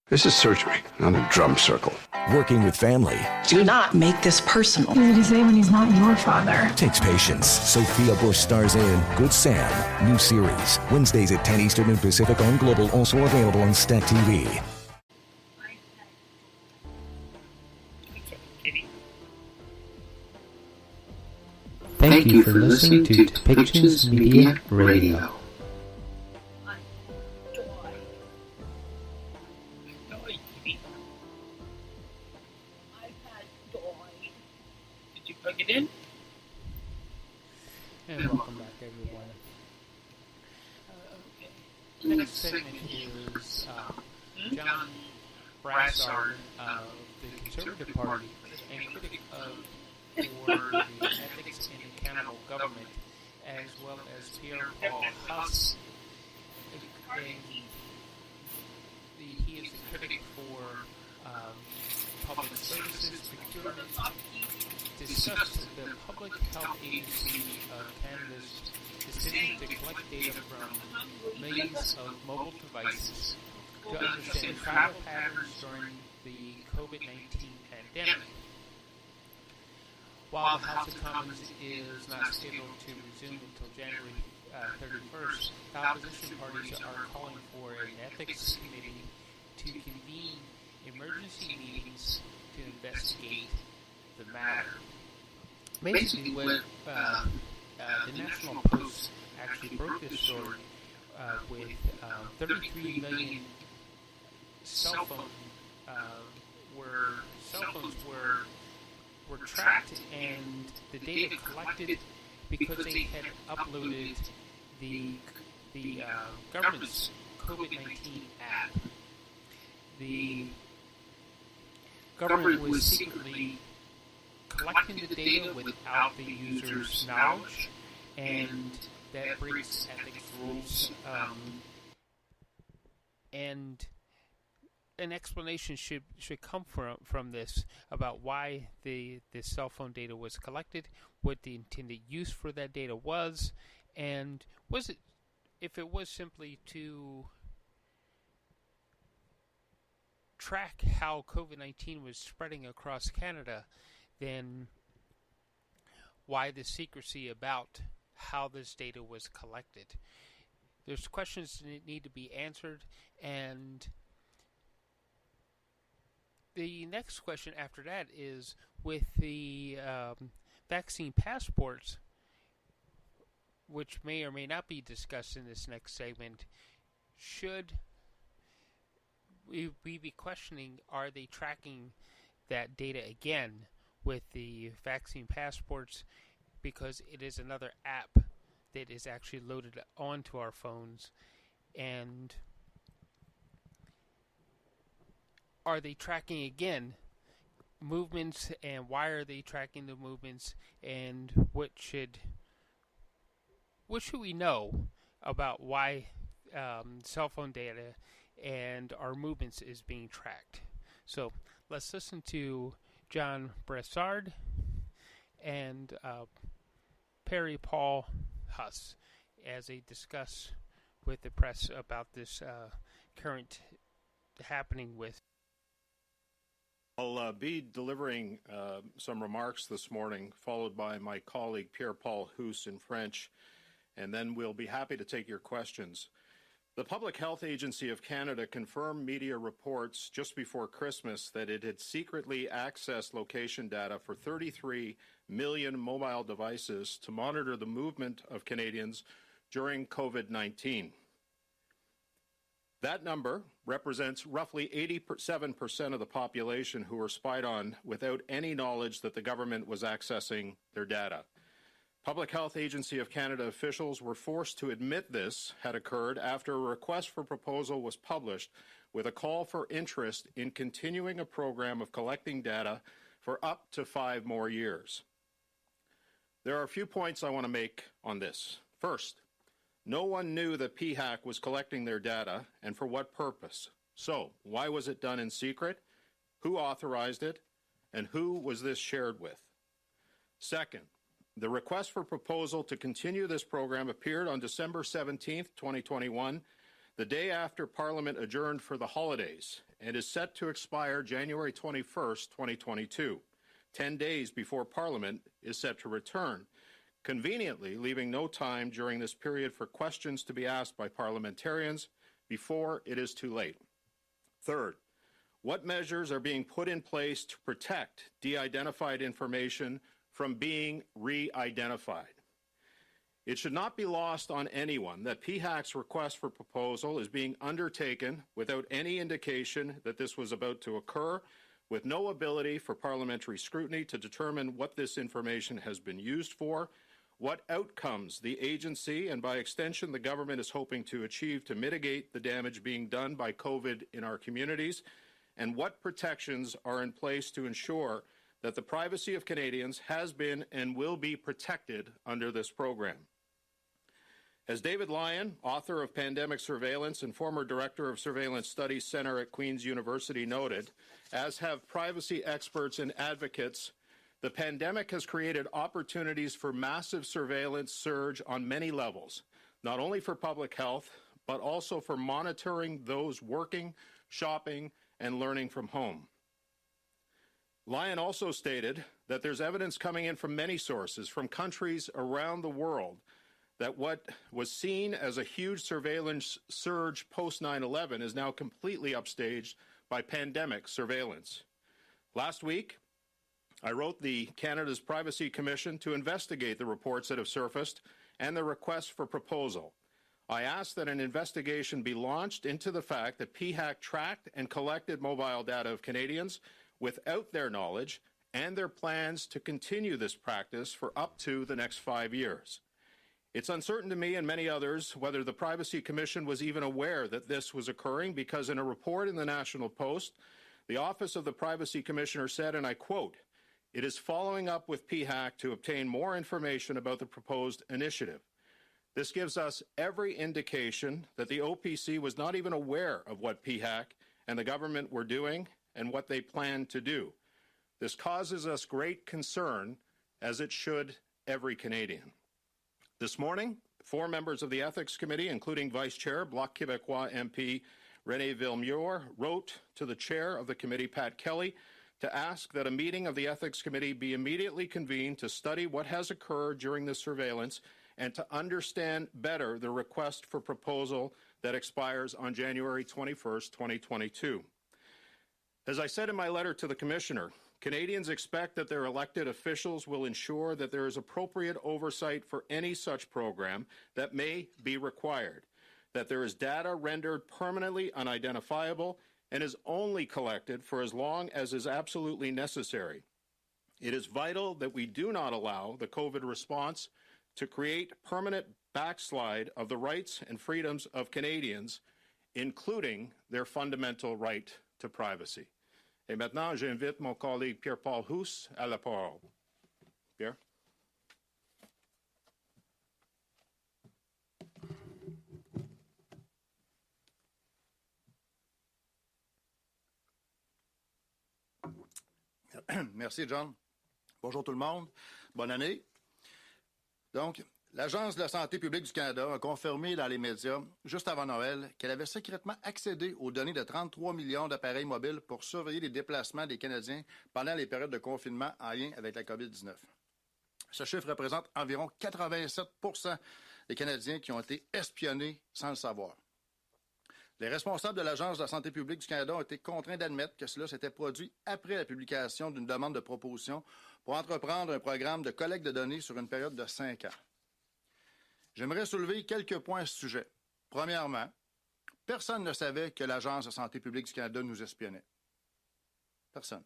This is surgery, not a drum circle. Working with family. Do not make this personal. Easy to say when he's not your father. Takes patience. Sophia Bush stars in Good Sam. New series. Wednesdays at 10 Eastern and Pacific on Global. Also available on Stat TV. Thank you for listening to Depictions Media Radio. Plug it in. And welcome back, everyone. Okay. Next segment is John Brassard of the Conservative Party and critic for the ethics in accountable government, as well as Pierre Paul-Hus. He is a critic for public services, procurement. Discussed the Public Health Agency of Canada's decision to collect data from millions of mobile devices to understand travel patterns during the COVID-19 pandemic. While the House of Commons is not scheduled to resume until January 31st, the opposition parties are calling for an ethics committee to convene emergency meetings to investigate the matter. Basically, what the National Post actually broke this story with 33 million cell phones were tracked, and the data collected because they had uploaded the government's COVID-19 app. The government was secretly collecting the data without the user's knowledge, and that breaks ethics rules. And an explanation should come from this about why the cell phone data was collected, what the intended use for that data was, and if it was simply to track how COVID-19 was spreading across Canada, then why the secrecy about how this data was collected? There's questions that need to be answered, and the next question after that is with the vaccine passports, which may or may not be discussed in this next segment. Should we be questioning, are they tracking that data again with the vaccine passports, because it is another app that is actually loaded onto our phones? And are they tracking again movements, and why are they tracking the movements, and what should we know about why cell phone data and our movements is being tracked? So let's listen to John Brassard and Pierre Paul-Hus as they discuss with the press about this current happening with. I'll be delivering some remarks this morning, followed by my colleague Pierre Paul-Hus in French, and then we'll be happy to take your questions. The Public Health Agency of Canada confirmed media reports just before Christmas that it had secretly accessed location data for 33 million mobile devices to monitor the movement of Canadians during COVID-19. That number represents roughly 87% of the population who were spied on without any knowledge that the government was accessing their data. Public Health Agency of Canada officials were forced to admit this had occurred after a request for proposal was published with a call for interest in continuing a program of collecting data for up to 5 more years. There are a few points I want to make on this. First, no one knew that PHAC was collecting their data, and for what purpose. So, why was it done in secret? Who authorized it? And who was this shared with? Second, the request for proposal to continue this program appeared on December 17, 2021, the day after Parliament adjourned for the holidays, and is set to expire January 21st, 2022, 10 days before Parliament is set to return, conveniently leaving no time during this period for questions to be asked by parliamentarians before it is too late. Third, what measures are being put in place to protect de-identified information from being re-identified? It should not be lost on anyone that PHAC's request for proposal is being undertaken without any indication that this was about to occur, with no ability for parliamentary scrutiny to determine what this information has been used for, what outcomes the agency and by extension the government is hoping to achieve to mitigate the damage being done by COVID in our communities, and what protections are in place to ensure that the privacy of Canadians has been and will be protected under this program. As David Lyon, author of Pandemic Surveillance and former director of Surveillance Studies Centre at Queen's University, noted, as have privacy experts and advocates, the pandemic has created opportunities for massive surveillance surge on many levels, not only for public health, but also for monitoring those working, shopping, and learning from home. Lyon also stated that there's evidence coming in from many sources, from countries around the world, that what was seen as a huge surveillance surge post 9/11 is now completely upstaged by pandemic surveillance. Last week, I wrote the Canada's Privacy Commission to investigate the reports that have surfaced and the request for proposal. I asked that an investigation be launched into the fact that PHAC tracked and collected mobile data of Canadians without their knowledge and their plans to continue this practice for up to the next 5 years. It's uncertain to me and many others whether the Privacy Commission was even aware that this was occurring, because in a report in the National Post, the Office of the Privacy Commissioner said, and I quote, "It is following up with PHAC to obtain more information about the proposed initiative." This gives us every indication that the OPC was not even aware of what PHAC and the government were doing and what they planned to do. This causes us great concern, as it should every Canadian. This morning, 4 members of the Ethics Committee, including Vice Chair, Bloc Québécois MP René Villemure, wrote to the Chair of the Committee, Pat Kelly, to ask that a meeting of the Ethics Committee be immediately convened to study what has occurred during this surveillance and to understand better the request for proposal that expires on January 21st, 2022. As I said in my letter to the Commissioner, Canadians expect that their elected officials will ensure that there is appropriate oversight for any such program that may be required, that there is data rendered permanently unidentifiable and is only collected for as long as is absolutely necessary. It is vital that we do not allow the COVID response to create permanent backslide of the rights and freedoms of Canadians, including their fundamental right to privacy. Et maintenant, j'invite mon collègue Pierre Paul-Hus à la parole. Pierre? Merci, John. Bonjour tout le monde. Bonne année. Donc, l'Agence de la santé publique du Canada a confirmé dans les médias, juste avant Noël, qu'elle avait secrètement accédé aux données de 33 millions d'appareils mobiles pour surveiller les déplacements des Canadiens pendant les périodes de confinement en lien avec la COVID-19. Ce chiffre représente environ 87 % des Canadiens qui ont été espionnés sans le savoir. Les responsables de l'Agence de la santé publique du Canada ont été contraints d'admettre que cela s'était produit après la publication d'une demande de proposition pour entreprendre un programme de collecte de données sur une période de 5 ans. J'aimerais soulever quelques points à ce sujet. Premièrement, personne ne savait que l'Agence de santé publique du Canada nous espionnait. Personne.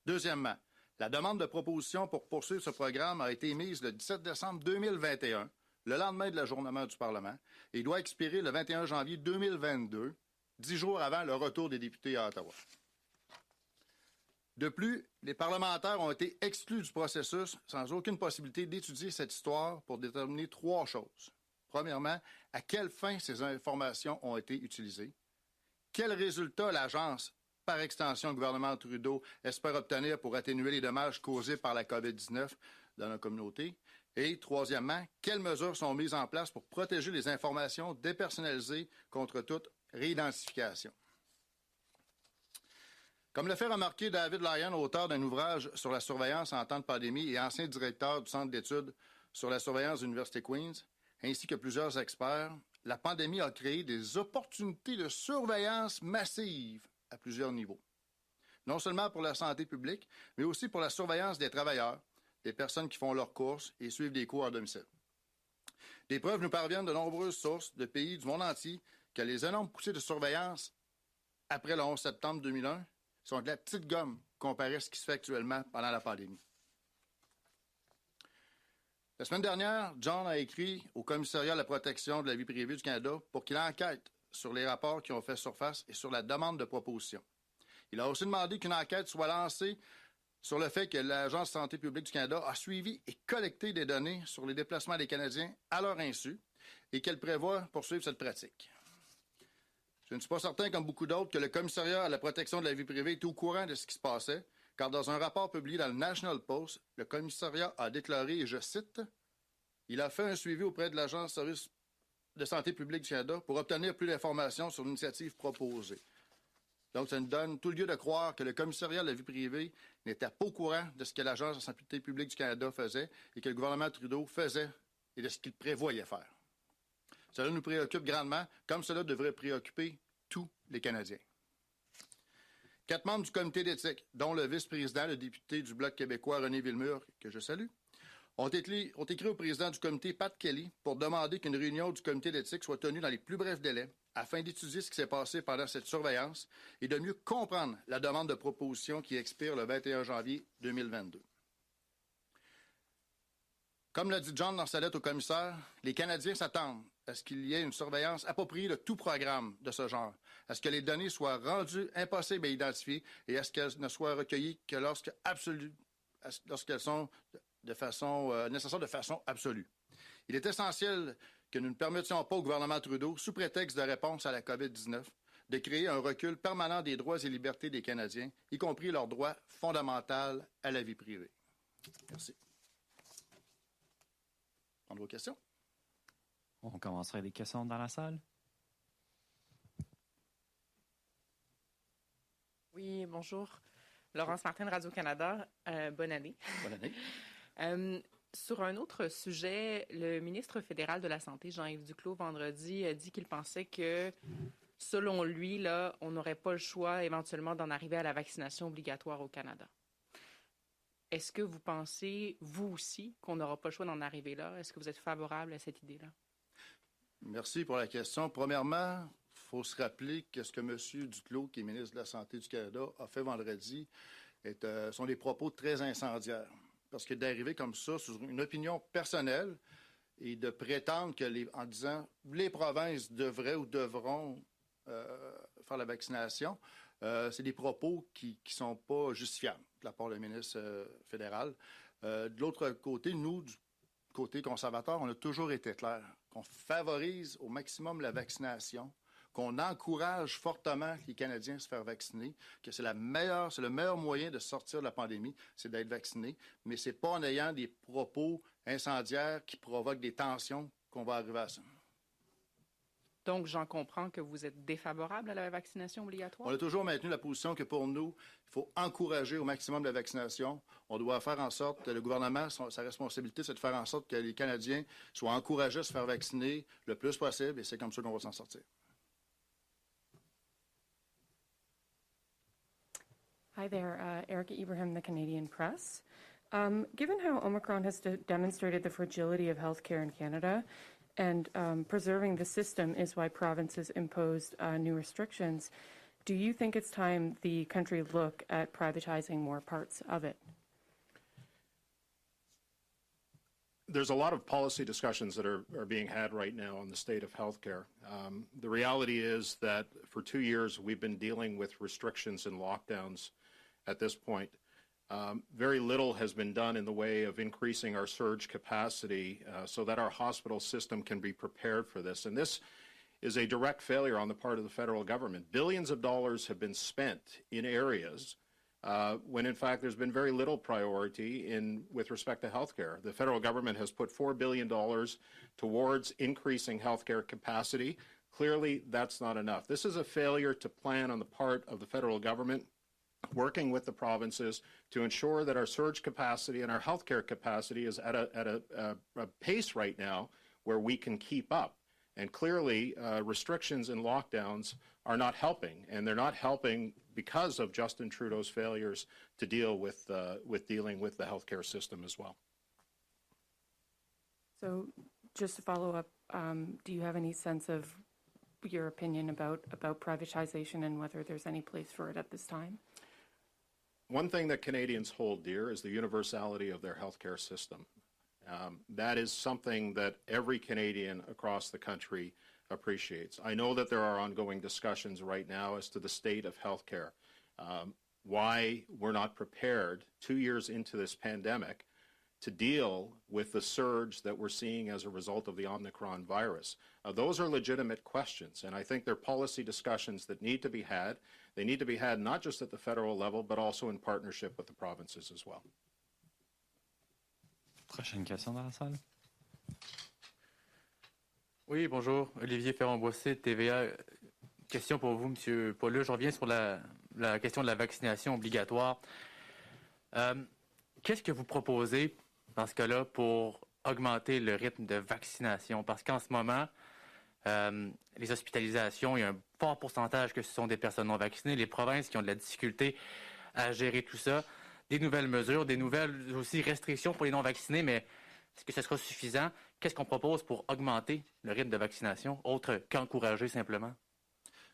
Deuxièmement, la demande de proposition pour poursuivre ce programme a été émise le 17 décembre 2021, le lendemain de l'ajournement du Parlement, et doit expirer le 21 janvier 2022, 10 jours avant le retour des députés à Ottawa. De plus, les parlementaires ont été exclus du processus sans aucune possibilité d'étudier cette histoire pour déterminer 3 choses. Premièrement, à quelle fin ces informations ont été utilisées? Quels résultats l'Agence, par extension le gouvernement Trudeau, espère obtenir pour atténuer les dommages causés par la COVID-19 dans nos communautés? Et troisièmement, quelles mesures sont mises en place pour protéger les informations dépersonnalisées contre toute réidentification? Comme le fait remarquer David Lyon, auteur d'un ouvrage sur la surveillance en temps de pandémie et ancien directeur du Centre d'études sur la surveillance de l'Université Queen's, ainsi que plusieurs experts, la pandémie a créé des opportunités de surveillance massive à plusieurs niveaux. Non seulement pour la santé publique, mais aussi pour la surveillance des travailleurs, des personnes qui font leurs courses et suivent des cours à domicile. Des preuves nous parviennent de nombreuses sources de pays du monde entier que les énormes poussées de surveillance après le 11 septembre 2001 sont de la petite gomme comparée à ce qui se fait actuellement pendant la pandémie. La semaine dernière, John a écrit au Commissariat à la protection de la vie privée du Canada pour qu'il enquête sur les rapports qui ont fait surface et sur la demande de propositions. Il a aussi demandé qu'une enquête soit lancée sur le fait que l'Agence de santé publique du Canada a suivi et collecté des données sur les déplacements des Canadiens à leur insu et qu'elle prévoit poursuivre cette pratique. Je ne suis pas certain, comme beaucoup d'autres, que le Commissariat à la protection de la vie privée est au courant de ce qui se passait, car dans un rapport publié dans le National Post, le Commissariat a déclaré, et je cite, « Il a fait un suivi auprès de l'Agence de service de santé publique du Canada pour obtenir plus d'informations sur l'initiative proposée. » Donc, ça nous donne tout lieu de croire que le Commissariat de la vie privée n'était pas au courant de ce que l'Agence de santé publique du Canada faisait et que le gouvernement Trudeau faisait et de ce qu'il prévoyait faire. Cela nous préoccupe grandement, comme cela devrait préoccuper tous les Canadiens. 4 membres du comité d'éthique, dont le vice-président, le député du Bloc québécois René Villemur, que je salue, ont écrit au président du comité, Pat Kelly, pour demander qu'une réunion du comité d'éthique soit tenue dans les plus brefs délais afin d'étudier ce qui s'est passé pendant cette surveillance et de mieux comprendre la demande de proposition qui expire le 21 janvier 2022. Comme l'a dit John dans sa lettre au commissaire, les Canadiens s'attendent à ce qu'il y ait une surveillance appropriée de tout programme de ce genre, à ce que les données soient rendues impossibles à identifier et à ce qu'elles ne soient recueillies que lorsqu'elles sont nécessaires de façon absolue. Il est essentiel que nous ne permettions pas au gouvernement Trudeau, sous prétexte de réponse à la COVID-19, de créer un recul permanent des droits et libertés des Canadiens, y compris leur droit fondamental à la vie privée. Merci. On a vos questions? On commencerait des questions dans la salle. Oui, bonjour. Laurence Martin de Radio-Canada. Bonne année. Bonne année. Sur un autre sujet, le ministre fédéral de la Santé, Jean-Yves Duclos, vendredi, a dit qu'il pensait que, selon lui, là, on n'aurait pas le choix éventuellement d'en arriver à la vaccination obligatoire au Canada. Est-ce que vous pensez, vous aussi, qu'on n'aura pas le choix d'en arriver là? Est-ce que vous êtes favorable à cette idée-là? Merci pour la question. Premièrement, il faut se rappeler que ce que M. Duclos, qui est ministre de la Santé du Canada, a fait vendredi sont des propos très incendiaires. Parce que d'arriver comme ça sur une opinion personnelle et de prétendre en disant les provinces devraient ou devront faire la vaccination, c'est des propos qui ne sont pas justifiables de la part du ministre fédéral. De l'autre côté, nous, du côté conservateur, on a toujours été clair qu'on favorise au maximum la vaccination, qu'on encourage fortement les Canadiens à se faire vacciner, que c'est le meilleur moyen de sortir de la pandémie, c'est d'être vacciné, mais ce n'est pas en ayant des propos incendiaires qui provoquent des tensions qu'on va arriver à ça. Donc, j'en comprends que vous êtes défavorable à la vaccination obligatoire? On a toujours maintenu la position que pour nous, il faut encourager au maximum la vaccination. On doit faire en sorte, le gouvernement, sa responsabilité, c'est de faire en sorte que les Canadiens soient encouragés à se faire vacciner le plus possible, et c'est comme ça qu'on va s'en sortir. Hi there, Erica Ibrahim, the Canadian Press. Given how Omicron has demonstrated the fragility of healthcare in Canada, and preserving the system is why provinces imposed new restrictions, do you think it's time the country look at privatizing more parts of it? There's a lot of policy discussions that are being had right now on the state of healthcare. The reality is that for 2 years we've been dealing with restrictions and lockdowns at this point. Very little has been done in the way of increasing our surge capacity so that our hospital system can be prepared for this. And this is a direct failure on the part of the federal government. Billions of dollars have been spent in areas when, in fact, there's been very little priority with respect to healthcare. The federal government has put $4 billion towards increasing healthcare capacity. Clearly, that's not enough. This is a failure to plan on the part of the federal government working with the provinces to ensure that our surge capacity and our healthcare capacity is at a pace right now where we can keep up. And clearly, restrictions and lockdowns are not helping, and they're not helping because of Justin Trudeau's failures to deal with dealing with the healthcare system as well. So, just to follow up, do you have any sense of your opinion about privatization and whether there's any place for it at this time? One thing that Canadians hold dear is the universality of their healthcare system. That is something that every Canadian across the country appreciates. I know that there are ongoing discussions right now as to the state of healthcare, why we're not prepared 2 years into this pandemic to deal with the surge that we're seeing as a result of the Omicron virus. Those are legitimate questions, and I think they're policy discussions that need to be had. They need to be had not just at the federal level, but also in partnership with the provinces as well. Prochaine question dans la salle. Oui, bonjour. Olivier Ferron-Boissé, TVA. Question pour vous, M. Paul-Hus. Je reviens sur la question de la vaccination obligatoire. Qu'est-ce que vous proposez dans ce cas-là pour augmenter le rythme de vaccination? Parce qu'en ce moment, les hospitalisations, il y a un fort pourcentage que ce sont des personnes non vaccinées. Les provinces qui ont de la difficulté à gérer tout ça. Des nouvelles mesures, des nouvelles aussi restrictions pour les non-vaccinés, mais est-ce que ce sera suffisant? Qu'est-ce qu'on propose pour augmenter le rythme de vaccination, autre qu'encourager simplement?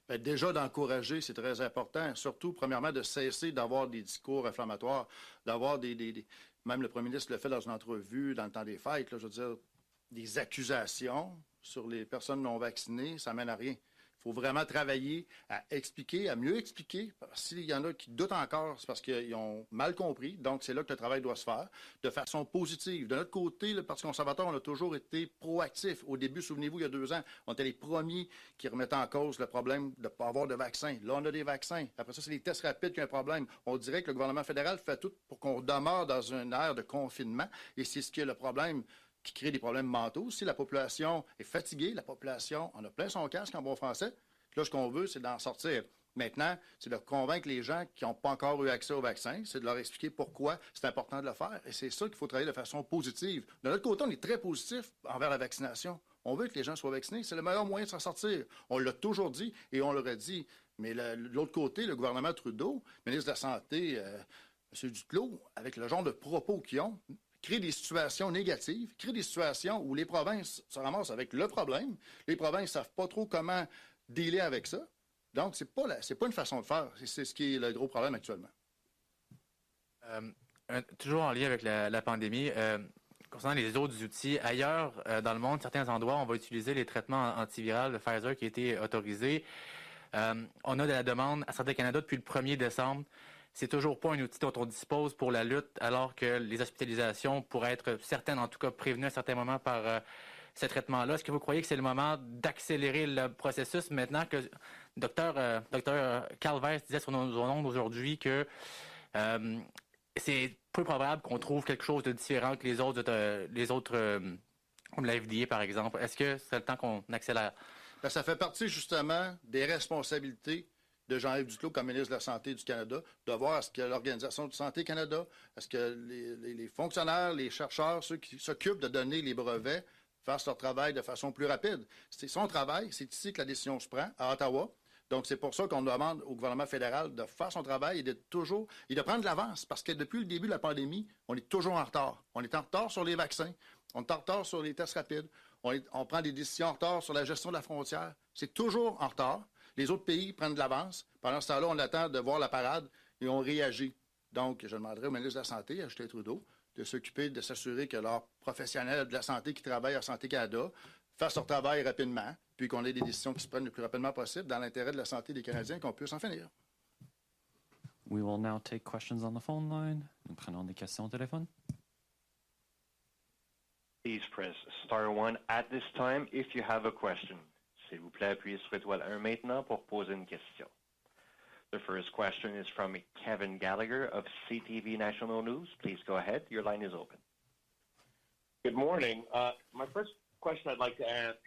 Bien, déjà, d'encourager, c'est très important. Surtout, premièrement, de cesser d'avoir des discours inflammatoires, d'avoir même le premier ministre le fait dans une entrevue dans le temps des fêtes, là, je veux dire, des accusations sur les personnes non vaccinées, ça mène à rien. Il faut vraiment travailler à expliquer, à mieux expliquer. S'il y en a qui doutent encore, c'est parce qu'ils ont mal compris. Donc, c'est là que le travail doit se faire de façon positive. De notre côté, le Parti conservateur, on a toujours été proactif. Au début, souvenez-vous, il y a 2 ans, on était les premiers qui remettaient en cause le problème de ne pas avoir de vaccins. Là, on a des vaccins. Après ça, c'est les tests rapides qui ont un problème. On dirait que le gouvernement fédéral fait tout pour qu'on demeure dans une ère de confinement. Et c'est ce qui est le problème qui crée des problèmes mentaux. Si la population est fatiguée, la population en a plein son casque en bon français. Là, ce qu'on veut, c'est d'en sortir. Maintenant, c'est de convaincre les gens qui n'ont pas encore eu accès au vaccin, c'est de leur expliquer pourquoi c'est important de le faire. Et c'est ça qu'il faut travailler de façon positive. De notre côté, on est très positif envers la vaccination. On veut que les gens soient vaccinés. C'est le meilleur moyen de s'en sortir. On l'a toujours dit et on l'aurait dit. Mais de l'autre côté, le gouvernement Trudeau, le ministre de la Santé, M. Duclos, avec le genre de propos qu'ils ont, crée des situations négatives, crée des situations où les provinces se ramassent avec le problème. Les provinces ne savent pas trop comment dealer avec ça. Donc, c'est pas une façon de faire. C'est ce qui est le gros problème actuellement. Toujours en lien avec la pandémie, concernant les autres outils, ailleurs dans le monde, certains endroits, on va utiliser les traitements antiviraux de Pfizer qui a été autorisé. On a de la demande à Santé Canada depuis le 1er décembre. C'est toujours pas un outil dont on dispose pour la lutte, alors que les hospitalisations pourraient être certaines, en tout cas prévenues à certains moments par ce traitement-là. Est-ce que vous croyez que c'est le moment d'accélérer le processus maintenant que Dr Calvert disait sur nos ondes aujourd'hui que c'est peu probable qu'on trouve quelque chose de différent que les autres comme la FDA, par exemple. Est-ce que c'est le temps qu'on accélère? Bien, ça fait partie, justement, des responsabilités de Jean-Yves Duclos comme ministre de la Santé du Canada, de voir est-ce que l'Organisation de Santé Canada, est-ce que les fonctionnaires, les chercheurs, ceux qui s'occupent de donner les brevets, fassent leur travail de façon plus rapide. C'est son travail, c'est ici que la décision se prend, à Ottawa. Donc, c'est pour ça qu'on demande au gouvernement fédéral de faire son travail et de prendre de l'avance. Parce que depuis le début de la pandémie, on est toujours en retard. On est en retard sur les vaccins, on est en retard sur les tests rapides, on prend des décisions en retard sur la gestion de la frontière. C'est toujours en retard. Les autres pays prennent de l'avance. Pendant ce temps-là, on attend de voir la parade et on réagit. Donc, je demanderai au ministre de la Santé, à Justin Trudeau, de s'occuper, de s'assurer que leurs professionnels de la santé qui travaillent à Santé Canada fassent leur travail rapidement, puis qu'on ait des décisions qui se prennent le plus rapidement possible dans l'intérêt de la santé des Canadiens, qu'on puisse en finir. We will now take questions on the phone line. Nous prenons des questions au téléphone. Please press star 1 at this time if you have a question. S'il vous plaît, appuyez sur étoile 1 maintenant pour poser une question. The first question is from Kevin Gallagher of CTV National News. Please go ahead. Your line is open. Good morning. My first question I'd like to ask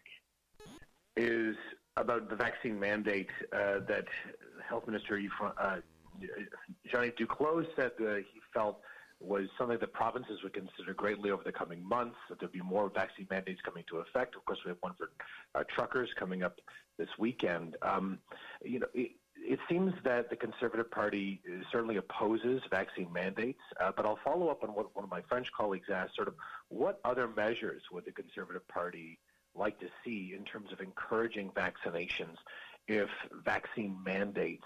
is about the vaccine mandate that Health Minister Jean-Yves Duclos said that he felt was something that provinces would consider greatly over the coming months, that there'd be more vaccine mandates coming into effect. Of course, we have one for truckers coming up this weekend. It seems that the Conservative Party certainly opposes vaccine mandates, but I'll follow up on what one of my French colleagues asked, sort of what other measures would the Conservative Party like to see in terms of encouraging vaccinations if vaccine mandates,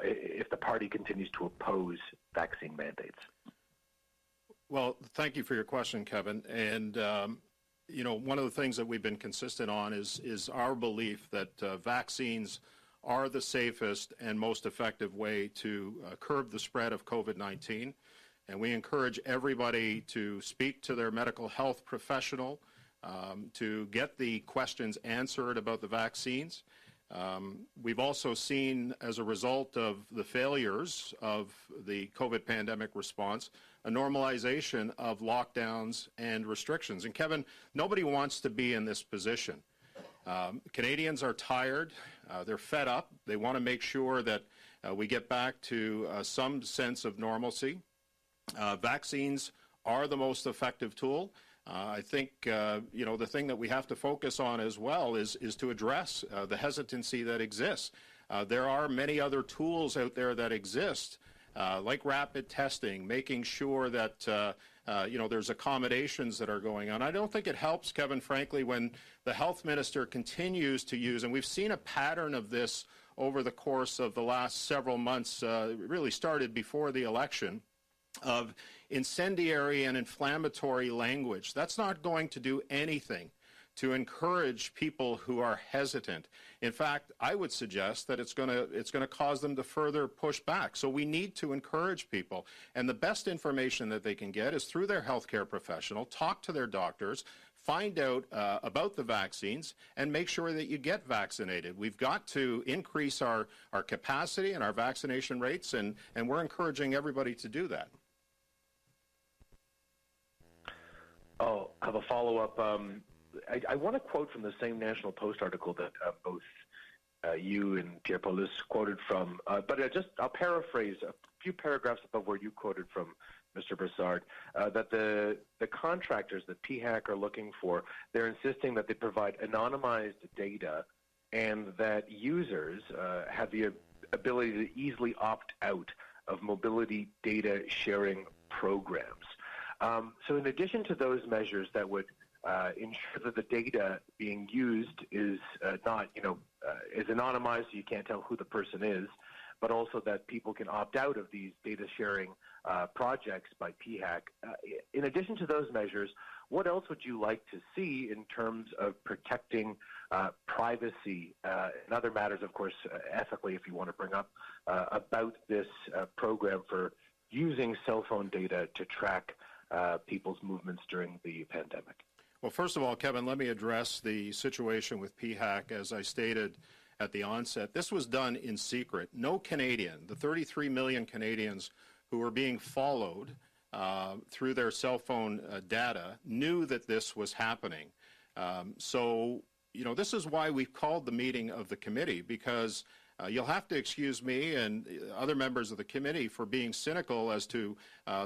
if the party continues to oppose vaccine mandates? Well, thank you for your question, Kevin. And, one of the things that we've been consistent on is our belief that vaccines are the safest and most effective way to curb the spread of COVID-19. And we encourage everybody to speak to their medical health professional to get the questions answered about the vaccines. We've also seen, as a result of the failures of the COVID pandemic response, a normalization of lockdowns and restrictions. And Kevin, nobody wants to be in this position. Canadians are tired. They're fed up. They want to make sure that we get back to some sense of normalcy. Vaccines are the most effective tool. I think, the thing that we have to focus on as well is to address the hesitancy that exists. There are many other tools out there that exist, like rapid testing, making sure that, there's accommodations that are going on. I don't think it helps, Kevin, frankly, when the health minister continues to use, and we've seen a pattern of this over the course of the last several months, really started before the election, of incendiary and inflammatory language. That's not going to do anything to encourage people who are hesitant. In fact, I would suggest that it's going to cause them to further push back. So we need to encourage people. And the best information that they can get is through their healthcare professional, talk to their doctors, find out about the vaccines, and make sure that you get vaccinated. We've got to increase our capacity and our vaccination rates, and we're encouraging everybody to do that. Oh, I have a follow-up. I want to quote from the same National Post article that both you and Pierre Paul-Hus quoted from, but I'll paraphrase a few paragraphs above where you quoted from, Mr. Brassard, that the contractors that PHAC are looking for, they're insisting that they provide anonymized data and that users have the ability to easily opt out of mobility data sharing programs. So in addition to those measures that would ensure that the data being used is not, is anonymized so you can't tell who the person is, but also that people can opt out of these data sharing projects by PHAC. In addition to those measures, what else would you like to see in terms of protecting privacy and other matters, of course, ethically, if you want to bring up, about this program for using cell phone data to track people's movements during the pandemic? Well, first of all, Kevin, let me address the situation with PHAC. As I stated at the onset, this was done in secret. No Canadian, the 33 million Canadians who were being followed through their cell phone data, knew that this was happening. So, this is why we've called the meeting of the committee, because you'll have to excuse me and other members of the committee for being cynical as to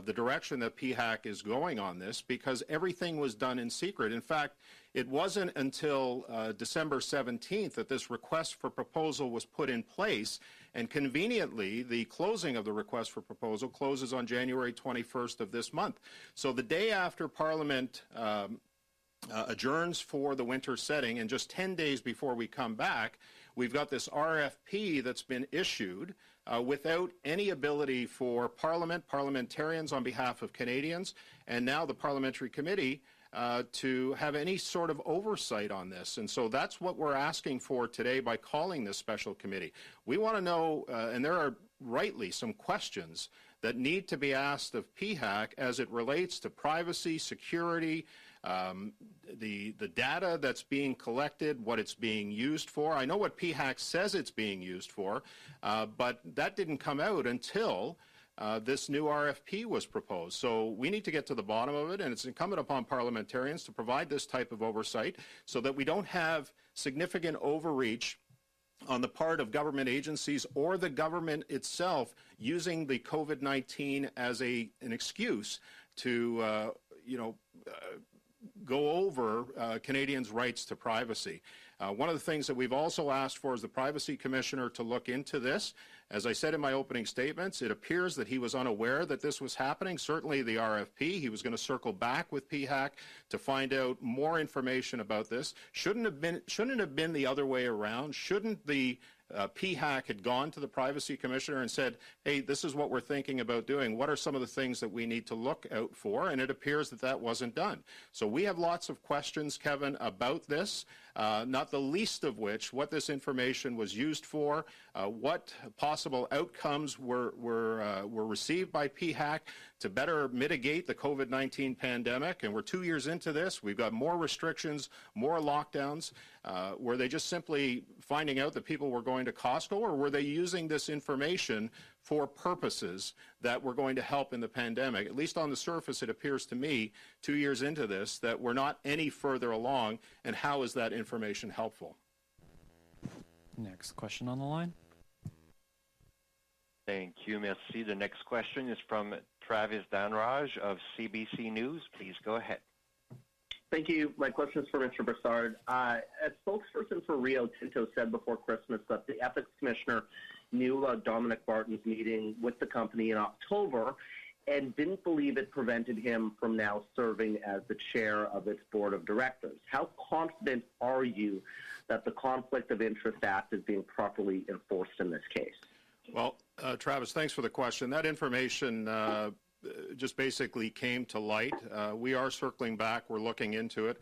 the direction that PHAC is going on this, because everything was done in secret. In fact, it wasn't until December 17th that this request for proposal was put in place, and conveniently, the closing of the request for proposal closes on January 21st of this month. So the day after Parliament adjourns for the winter setting, and just 10 days before we come back, we've got this RFP that's been issued without any ability for parliamentarians on behalf of Canadians, and now the Parliamentary Committee to have any sort of oversight on this. And so that's what we're asking for today by calling this special committee. We want to know, and there are rightly some questions that need to be asked of PHAC as it relates to privacy, security, the data that's being collected, what it's being used for. I know what PHAC says it's being used for, but that didn't come out until this new RFP was proposed. So we need to get to the bottom of it, and it's incumbent upon parliamentarians to provide this type of oversight so that we don't have significant overreach on the part of government agencies or the government itself using the COVID-19 as an excuse to, go over Canadians' rights to privacy. One of the things that we've also asked for is the Privacy Commissioner to look into this. As I said in my opening statements, it appears that he was unaware that this was happening. Certainly the RFP, he was going to circle back with PHAC to find out more information about this. Shouldn't have been the other way around. Shouldn't the PHAC had gone to the Privacy Commissioner and said, hey, this is what we're thinking about doing. What are some of the things that we need to look out for? And it appears that that wasn't done. So we have lots of questions, Kevin, about this, not the least of which what this information was used for, what possible outcomes were received by PHAC to better mitigate the COVID-19 pandemic. And we're 2 years into this. We've got more restrictions, more lockdowns. Were they just simply finding out that people were going to Costco, or were they using this information for purposes that were going to help in the pandemic? At least on the surface, it appears to me, 2 years into this, that we're not any further along. And how is that information helpful? Next question on the line. Thank you, merci. The next question is from Travis Danraj of CBC News. Please go ahead. Thank you. My question is for Mr. Brassard. A spokesperson for Rio Tinto said before Christmas that the Ethics Commissioner knew about Dominic Barton's meeting with the company in October and didn't believe it prevented him from now serving as the chair of its board of directors. How confident are you that the Conflict of Interest Act is being properly enforced in this case? Well, Travis, thanks for the question. That information just basically came to light. We are circling back. We're looking into it.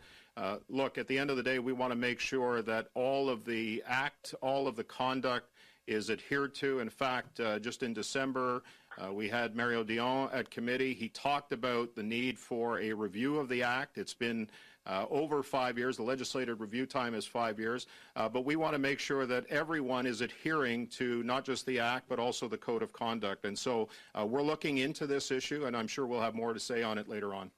Look, at the end of the day, we want to make sure that all of the act, all of the conduct is adhered to. In fact, just in December, we had Mario Dion at committee. He talked about the need for a review of the act. It's been over 5 years. The legislative review time is 5 years. But we want to make sure that everyone is adhering to not just the act, but also the code of conduct. And so we're looking into this issue, and I'm sure we'll have more to say on it later on.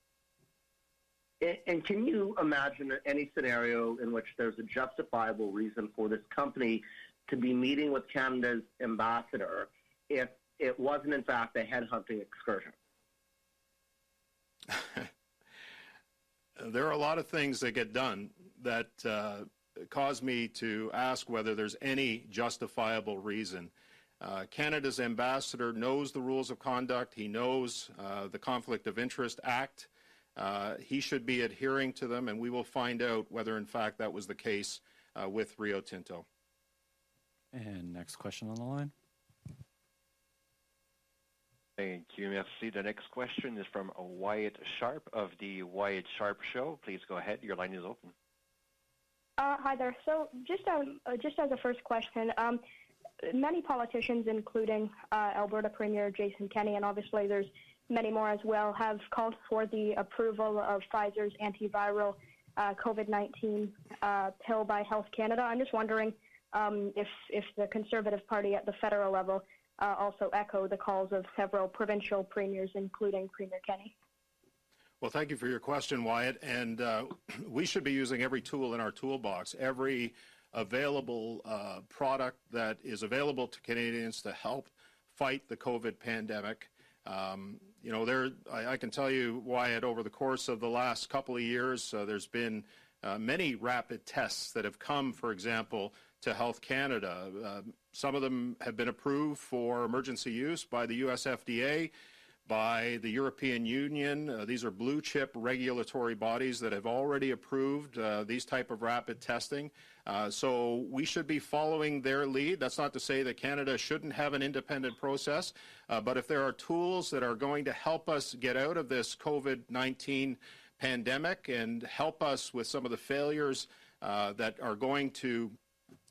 And can you imagine any scenario in which there's a justifiable reason for this company to be meeting with Canada's ambassador if it wasn't, in fact, a headhunting excursion? There are a lot of things that get done that cause me to ask whether there's any justifiable reason. Canada's ambassador knows the rules of conduct. He knows the Conflict of Interest Act. He should be adhering to them, and we will find out whether, in fact, that was the case with Rio Tinto. And next question on the line. Thank you, merci. The next question is from Wyatt Sharp of the Wyatt Sharp Show. Please go ahead. Your line is open. Hi there. So just as a first question, many politicians, including Alberta Premier Jason Kenney, and obviously there's many more as well, have called for the approval of Pfizer's antiviral COVID-19 pill by Health Canada. I'm just wondering if the Conservative Party at the federal level also echo the calls of several provincial premiers, including Premier Kenney. Well, thank you for your question, Wyatt. And we should be using every tool in our toolbox, every available product that is available to Canadians to help fight the COVID pandemic. I can tell you, Wyatt, over the course of the last couple of years, there's been many rapid tests that have come, for example, to Health Canada. Some of them have been approved for emergency use by the US FDA, by the European Union. These are blue chip regulatory bodies that have already approved these type of rapid testing. So we should be following their lead. That's not to say that Canada shouldn't have an independent process, but if there are tools that are going to help us get out of this COVID-19 pandemic and help us with some of the failures that are going to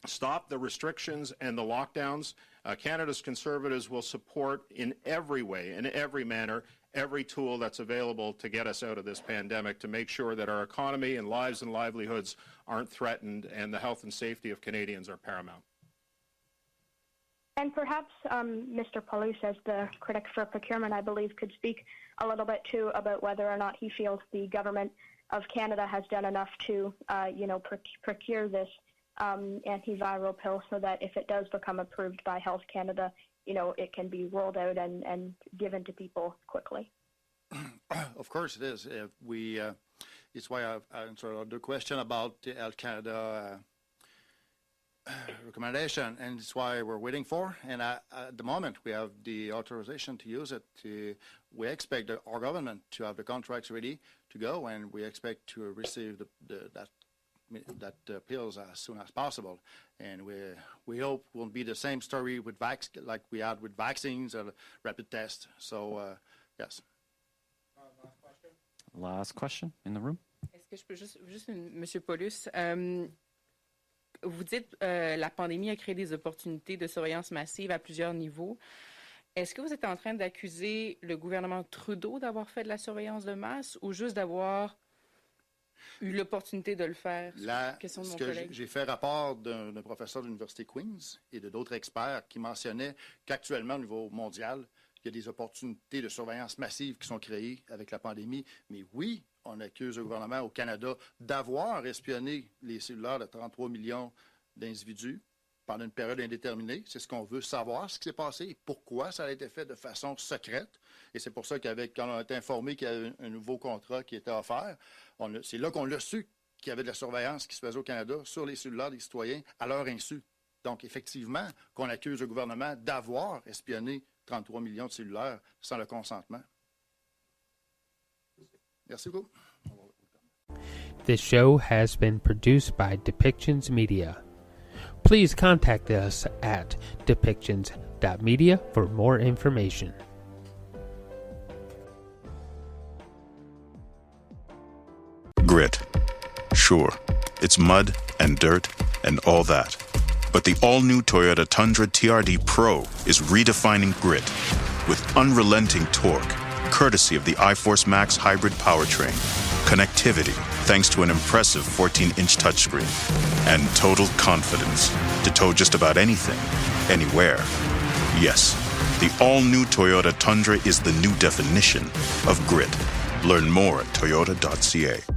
stop the restrictions and the lockdowns, Canada's Conservatives will support in every way, in every manner, every tool that's available to get us out of this pandemic, to make sure that our economy and lives and livelihoods aren't threatened and the health and safety of Canadians are paramount. And perhaps Mr. Paul-Hus, as the critic for procurement, I believe, could speak a little bit too about whether or not he feels the government of Canada has done enough to, procure this antiviral pill so that if it does become approved by Health Canada, it can be rolled out and given to people quickly? Of course it is. It's why I've answered the question about the Health Canada recommendation, and it's why we're waiting for. And at the moment, we have the authorization to use it. We expect our government to have the contracts ready to go, and we expect to receive that pills as soon as possible. And we hope it won't be the same story with like we had with vaccines or rapid tests. So, yes. Last question in the room. Est-ce que je peux juste Monsieur Paul-Hus, vous dites la pandémie a créé des opportunités de surveillance massive à plusieurs niveaux. Est-ce que vous êtes en train d'accuser le gouvernement Trudeau d'avoir fait de la surveillance de masse ou juste d'avoir eu l'opportunité de le faire? J'ai fait rapport d'un professeur de l'Université Queen's et d'autres experts qui mentionnaient qu'actuellement, au niveau mondial, il y a des opportunités de surveillance massive qui sont créées avec la pandémie. Mais oui, on accuse le gouvernement au Canada d'avoir espionné les cellulaires de 33 millions d'individus pendant une période indéterminée. C'est ce qu'on veut savoir, ce qui s'est passé et pourquoi ça a été fait de façon secrète. Et c'est pour ça quand on a été informé qu'il y avait un nouveau contrat qui était offert, c'est là qu'on l'a su qu'il y avait de la surveillance qui se faisait au Canada sur les cellulaires des citoyens à leur insu. Donc, effectivement, qu'on accuse le gouvernement d'avoir espionné 33 millions de cellulaires sans le consentement. Merci beaucoup. This show has been produced by Depictions Media. Please contact us at depictions.media for more information. Grit. Sure, it's mud and dirt and all that. But the all-new Toyota Tundra TRD Pro is redefining grit with unrelenting torque, courtesy of the iForce Max hybrid powertrain, connectivity thanks to an impressive 14-inch touchscreen, and total confidence to tow just about anything, anywhere. Yes, the all-new Toyota Tundra is the new definition of grit. Learn more at toyota.ca.